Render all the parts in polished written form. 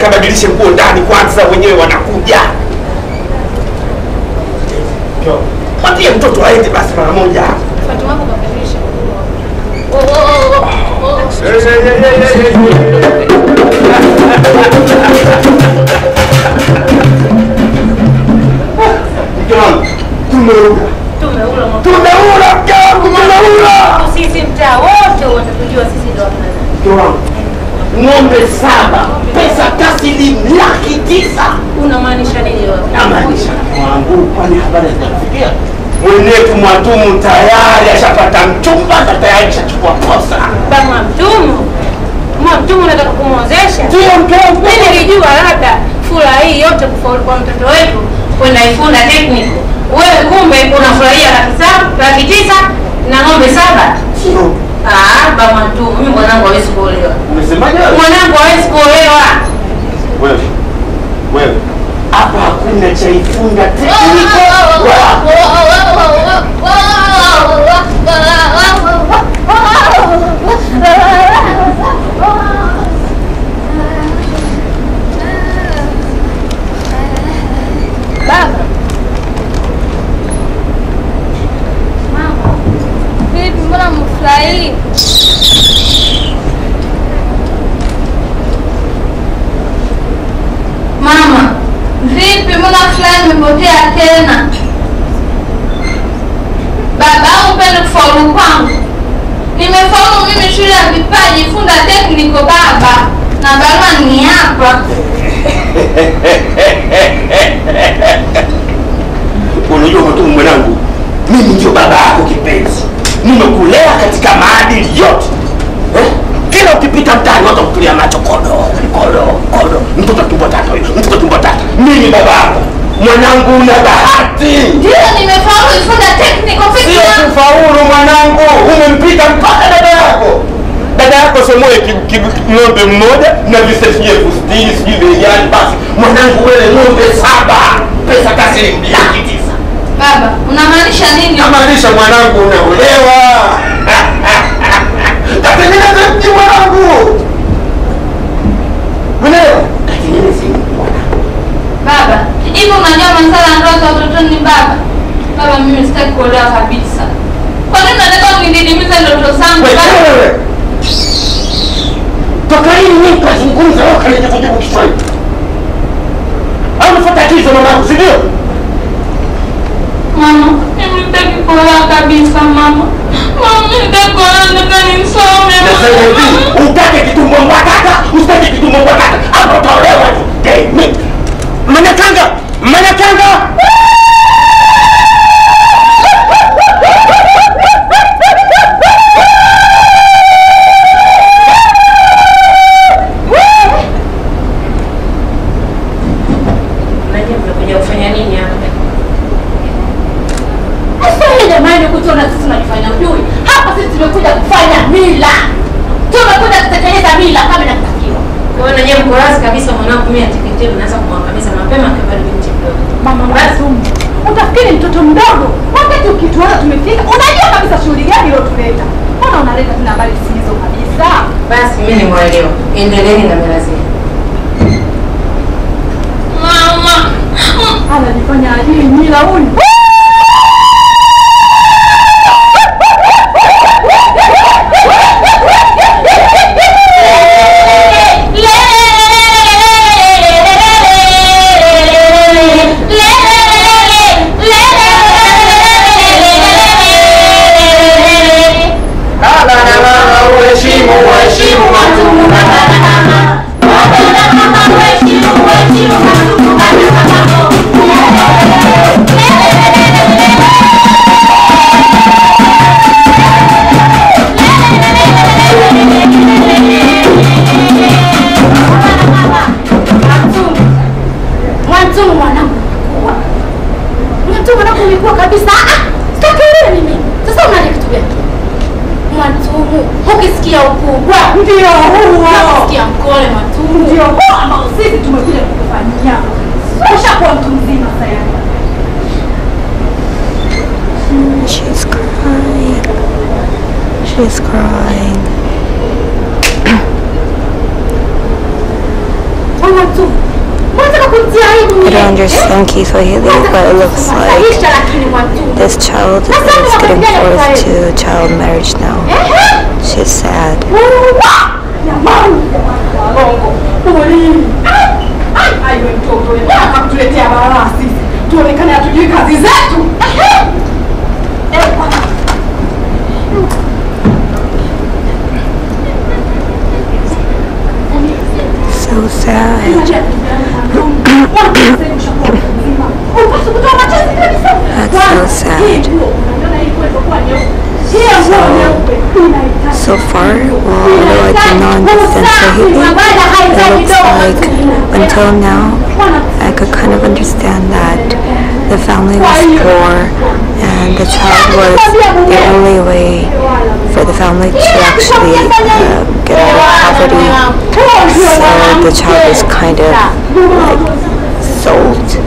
Kabadilishe nguo ndani kwanza, wenyewe wanakuja. Mwambie mtoto aende basi mara moja. Fatuma hapo kabadilisha nguo. Tumeula. Sisi mtaa wote watakujua sisi ndio tunaweza. Ng'ombe 7, pesa taslimu 900,000. Unamaanisha nini wewe? Namaanisha wangu, kwani habari zinafikia? Mwenetu Mwatumu tayari ashapata mchumba na tayari ashachukua posa. Baba Mwatumu unataka kumwozesha? Ndio mtoto. Mimi nilijua labda furaha hii yote kufaulu kwa mtoto wetu kwenda Ifunda Technical. Wewe kumbe unafurahia 900,000 na ng'ombe 7. Sio. Baba Mwatumu, mimi mwanangu hawezi kuolewa. Umesemaje? Mwanangu hawezi kuolewa. Wewe. Hapa hakuna cha Ifunda Technical. Baba. Mama. Vipi mbona mfurahi? Mama, vipi mbona fulani nimepotea tena? Baba, au upende kufaulu kwangu? Nimefaulu mimi shule ya vipaji Ifunda Technical baba. Na barua ni hapa. Unajua Mwatumu mwanangu, mimi ndio baba yako kipenzi. Nimekulea katika maadili yote. Kila ukipita mtaani watu wakutulia macho kodo. Mtoto tumbo tata. Mimi baba yako. Mwanangu una bahati. Ndio nimefaulu Ifunda Technical. Sio kufaulu mwanangu, umempita mpaka dada yako. Dada yako somoe ng'ombe mmoja na visefie 60 sijui gani basi. Mwanangu wewe ng'ombe 7, pesa taslimu 900,000. Baba, unamaanisha nini? Namaanisha mwanangu unaolewa. Katengeneza mji mwanangu. Unaelewa? Katengeneza mji mwanangu. Baba, hivi unajua masuala ya ndoa za utotoni baba? Baba, mimi sitaki kuolewa kabisa. Kwa nini unataka kunididimiza ndoto zangu baba? Wewe. Toka lini mimi kazungumza wewe kaleta kujibu kichwani? Au unafuata tatizo mwanangu, si ndio? Mama, mimi sitaki kuolewa kabisa mama. Mama, mimi sitaki kuolewa, nataka nisome mama. Utake kitumbo mwataka, usitaki kitumbo mwataka. Hapo utaolewa tu. Mimi. Manyakanga. Tumekuja kufanya mila. Tumekuja kutekeleza mila kama inatakiwa. Kwa hiyo nanyewe mko wazi kabisa mwanangu mimi ateketee naanza kumwangamiza mapema kabla binti mdogo. Mama basi utafikiri mtoto mdogo. Wakati ukituona tumefika, unajua kabisa shughuli gani leo tuleta. Mbona unaleta tena habari hizo kabisa? Basi mimi nimeelewa. Endeleeni na mila zenu. Mama, anajifanya ajili mila huyu. Heshimu imekuwa kabisa. Sitakelele mimi. Sasa unaje kitu gani? Matumu, ukisikia ukubwa ndio huo. Ukisikia mkole matumu ndio huo ambao sisi tumekuja kukufanyia. Ushakuwa mtu mzima sasa. She's crying. She's crying. I don't understand Kiswahili, but it looks like this child is getting forced to child marriage now. She's sad. So sad. That's so sad. So far, although I do not understand Swahili, it looks like until now I could kind of understand that the family was poor and the child was the only way for the family to actually get out of poverty. So the child was kind of like sold for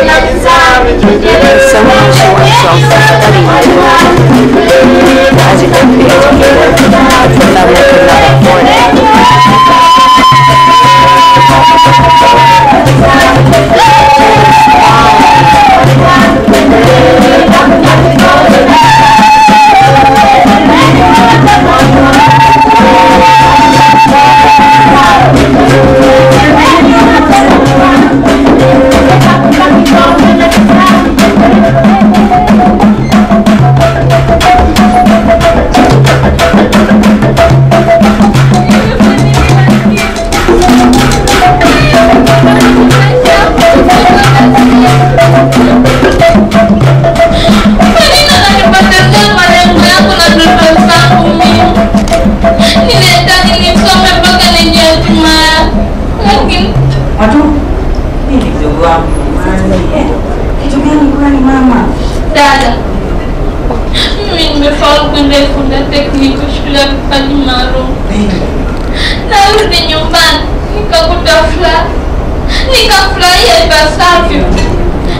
marriage. Somehow she wants to also study as a good educator, but the family could not afford it. Dada, mimi nimefaulu kwenda shule tekniki, shule ya kufanya maalum. Narudi nyumbani nikakuta furaha, nikafurahia ipasavyo,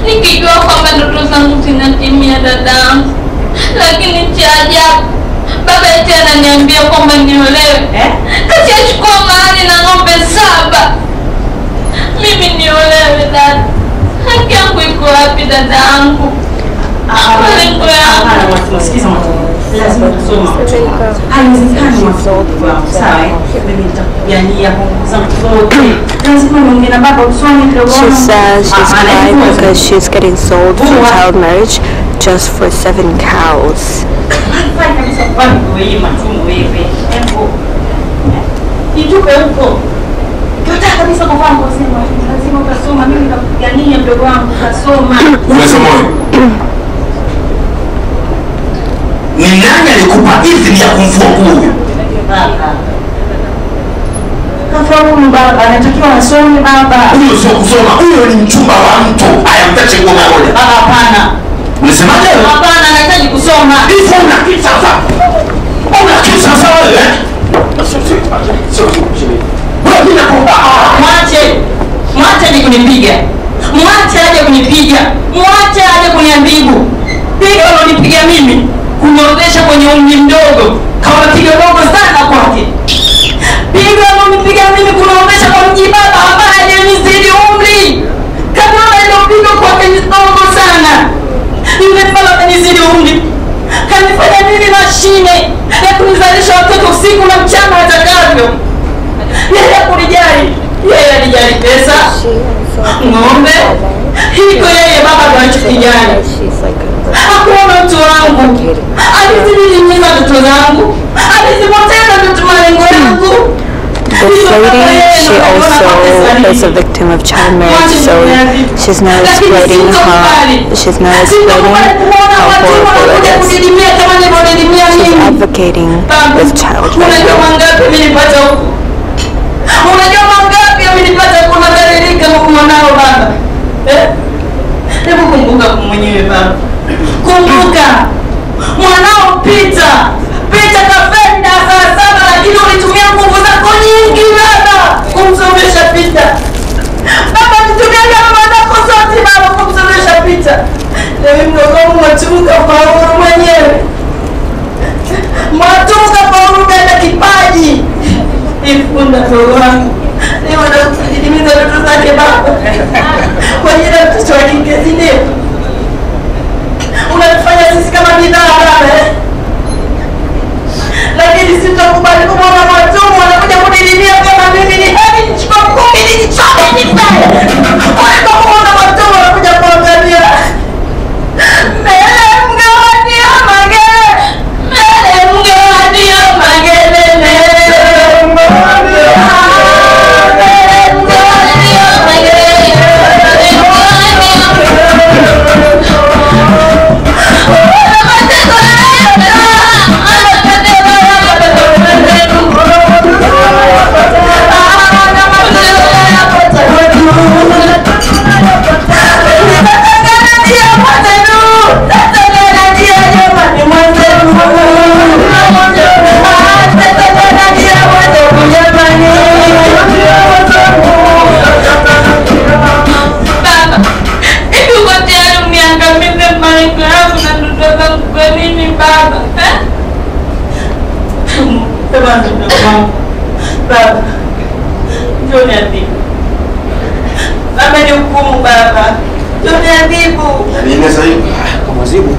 nikijua kwamba ndoto zangu zinatimia dadangu. Lakini cha ajabu, baba eti ananiambia kwamba niolewe, kati achukua mahali na ng'ombe 7. Mimi niolewe dada, haki yangu iko wapi dadangu? Malengo yangu. Sikiza mtoto. Lazima kusoma. Haiwezekani watoto wangu. Sawa? Mimi nitakujania kuongoza mtoto. Lazima niongee na baba usome kidogo. She says she's crying because she's getting sold for child marriage just for 7 cows. Fanya kabisa kwa wewe matumu wewe. Embo. Nitupe huko. Ukitaka kabisa kwa kwangu sema lazima utasoma, mimi nitakujania mdogo wangu utasoma. Umesema ni nani alikupa idhini ya kumfua huyu? Baba. Kafaulu baba, anatakiwa asome baba. Huyo sio kusoma, huyo ni mchumba wa mtu. Haya mtache ngoma moja. Hapana. Unasemaje? Hapana, anahitaji kusoma. Hivi una kisasa. Una kisasa wewe? Mwache ni kunipiga. Mwache aje kunipiga. Mwache aje kuniambigu. Piga unanipiga mimi. Kuniozesha kwenye umri mdogo. Kama piga dogo sana kwake. Piga unanipiga mimi kunaozesha kwa mjibaba ambaye hajanizidi umri. Kama ndio piga kwake ni dogo sana. Yule baba hajanizidi umri. Kanifanya nini mashine ya kunizalisha watoto usiku na mchana atakavyo. Yeye kunijali. Yeye anijali pesa. Ng'ombe. Hiko yeye baba ndo anachokijali. Hakuna mtu wangu. Alizibidimiza mtoto zangu. Alizipoteza mtoto malengo yangu. This lady, she also is a victim of child marriage, so she's not explaining how horrible it is. She's advocating with child marriage. Unajua mangapi ndoto zake baba. Kwa ajili ya mtoto wa kike ndio. Unatufanya sisi kama bidhaa baba. Lakini sitakubali kumwona Mwatumu anakuja kunilimia kama mimi ni hadi nichukue 10 nijichome nifanye. Kwa kumwona Mwatumu anakuja kuangalia. Mbele mgawani ya magere. Mbele mgawani ya magere. Baba, njoo niadhibu. Baba ni hukumu baba. Njoo niadhibu. Nini sasa hivi? Kama wazibu.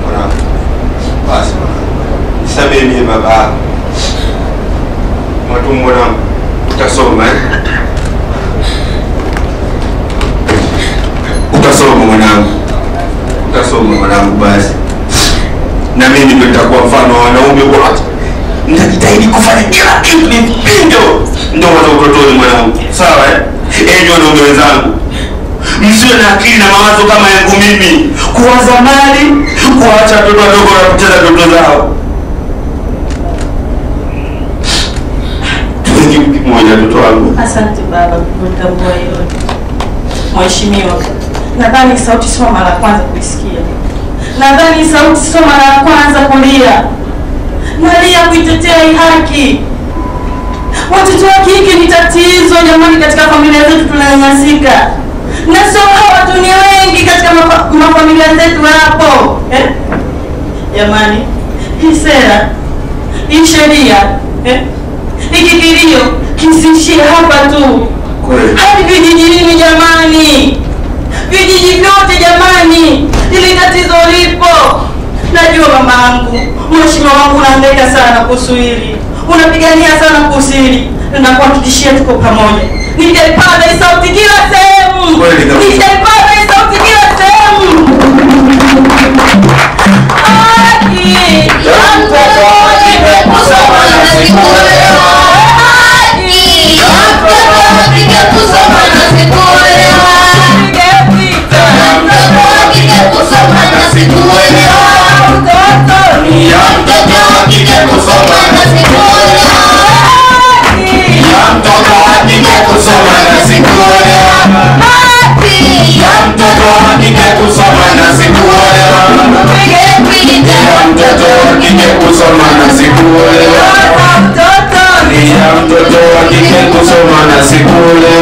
Bwana. Basi bwana. Nisamehe baba. Mwatumu mwanangu. Utasoma Utasoma mwanangu. Utasoma mwanangu basi. Na mimi ndio nitakuwa mfano wa wanaume wote. Nitajitahidi kufanya kila kitu ndio watu utotoni mwanangu. Sawa ndio wanaume wenzangu. Msiwe na akili na mawazo kama yangu mimi. Kuwaza mali, kuacha watoto wadogo na kucheza ndoto zao. Tuweke kimoja watoto wangu. Asante baba kwa kutambua hilo. Mheshimiwa, nadhani sauti sio mara ya kwanza kuisikia. Nadhani sauti sio mara ya kwanza kulia. Nalia kuitetea haki. Watoto wa kike ni tatizo jamani, katika familia zetu tunanyanyasika. Na sio hawa tu, ni wengi katika mafamilia zetu hapo. Jamani, hii sera, hii sheria, hiki kilio kisishie hapa tu. Hadi vijijini jamani. Vijiji vyote jamani. Hili tatizo lipo. Najua mamangu, mheshimiwa wangu unahangaika sana kuhusu hili. Unapigania sana kuhusu hili. Ninakuhakikishia tuko pamoja. Nitaipaza hii sauti kila sehemu. Nitaipaza hii sauti kila sehemu. Haki. Mtoto kusoma na sikuelewa. Haki. Mtoto kusoma na sikuelewa. Kusoma na sikuelewa. Mtoto akija kusoma na sikuelewa. Mtoto akija kusoma na sikuelewa. Mtoto akija kusoma na sikuelewa. Mtoto akija kusoma na sikuelewa. Mtoto akija kusoma na sikuelewa.